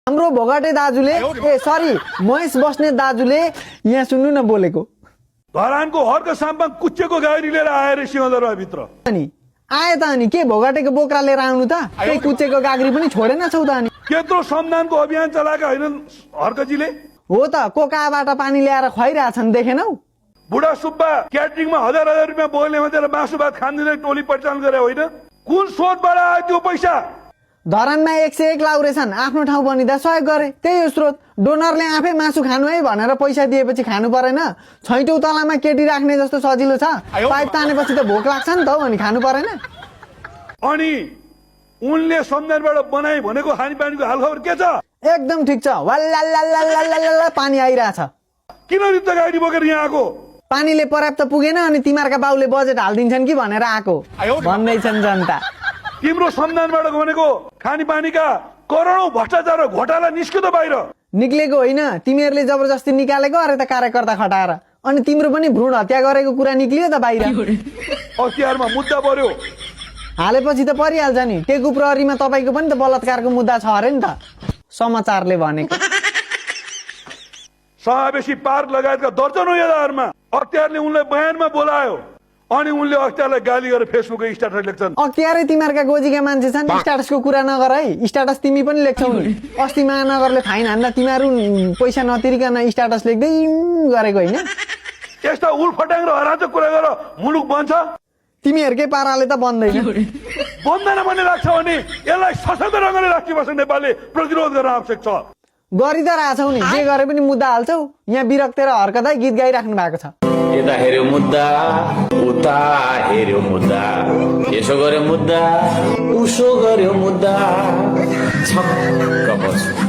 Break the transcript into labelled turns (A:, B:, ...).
A: हाम्रो भोगाटे दाजुले सरी महेश बस्ने दाजुले यहाँ सुन्नु न बोलेको
B: धरानको हरको साममा कुच्चेको गाडी लिएर आएर सिंहदरबार भित्र
A: अनि आए त अनि के भोगाटेको बोक्रा लिएर आउनु त केही कुच्चेको गाग्री पनि छोडेन छौ त अनि
B: त्यत्रो सम्मानको अभियान चलाएका होइनन् हर्कजीले
A: हो त कोकाबाट पानी ल्याएर खुवाइरहेछन् देखेनौ
B: बुढा सुब्बा क्याटरिङमा हजार रुपियाँ बोल्ने मान्छेलाई मासु भात खाँदैन टोली परिचालन गरे होइन कुन स्रोतबाट आयो त्यो पैसा
A: धरानमा 101 लाउरेछन् आफ्नो ठाउँ बनिँदा सहयोग गरे त्यही हो स्रोत डोनरले आफै मासु खानु है भनेर पैसा दिएपछि खानु परेन छैटौं तलामा केटी राख्ने जस्तो सजिलो छ पाइप तानेपछि त भोक लाग्छ नि त अनि खानु परेन
B: अनि उनले सम्झनाबाट बनाए भनेको खानेपानीको हालखबर के छ
A: एकदम ठिक छ वाल्लाल्लाल्लाल्लाल्ला पानी आइरहेछ
B: किन रित्त गाडी बोकेर यहाँ आएको
A: पानीले पर्याप्त पुगेन अनि तिमीहरूका बाउले बजेट हालिदिन्छन् कि भनेर आएको भन्दैछन् जनता
B: तिम्रो सम्झनाबाट भनेको खानेपानीका करोडौं भ्रष्टाचार र घोटाला निस्क्यो त बाहिर
A: निक्लेको होइन तिमीहरूले जबरजस्ती निकालेको अरे त कार्यकर्ता खटाएर अनि तिम्रो पनि भ्रूण हत्या गरेको कुरा निक्लियो त बाहिर
B: अख्तियारमा मुद्दा पर्यो
A: हालेपछि त परिहाल्छ नि टेकु प्रहरीमा तपाईँको पनि त बलात्कारको मुद्दा छ अरे नि त समाचारले भनेको
B: समावेशी पार्क लगायतका दर्जनौं यदाहरूमा अख्तियारले उनलाई बयानमा बोलायो अनि उनले अख्तियारलाई गाली गरेर फेसबुकको स्ट्याटस लेख्छन्
A: अख्तियारै तिमीहरूका गोजीका मान्छे छन् स्ट्याटसको कुरा नगर है स्ट्याटस तिमी पनि लेख्छौ नि अस्ति महानगरले फाइन हान्दा तिमीहरू पैसा नतिरिकन स्ट्याटस लेख्दै गरेको होइन
B: यस्ता उलफटाङ र हराजक कुरा गर मुलुक बन्छ
A: तिमीहरूकै पाराले त बन्दैन
B: बन्दैन भन्ने लाग्छ भने यसलाई सशक्त ढङ्गले राष्ट्रिय भाषा नेपालले प्रतिरोध गर्न आवश्यक छ
A: गरि त रहेछौ नि जे गरे पनि मुद्दा हाल्छौ यहाँ विरक्तेर हर्कदै गीत गाइराख्नु भएको छ
C: यता हेर्यो मुद्दा उता हेर्यो मुद्दा यसो गर्यो मुद्दा उसो गर्यो मुद्दा छक्क बस्यो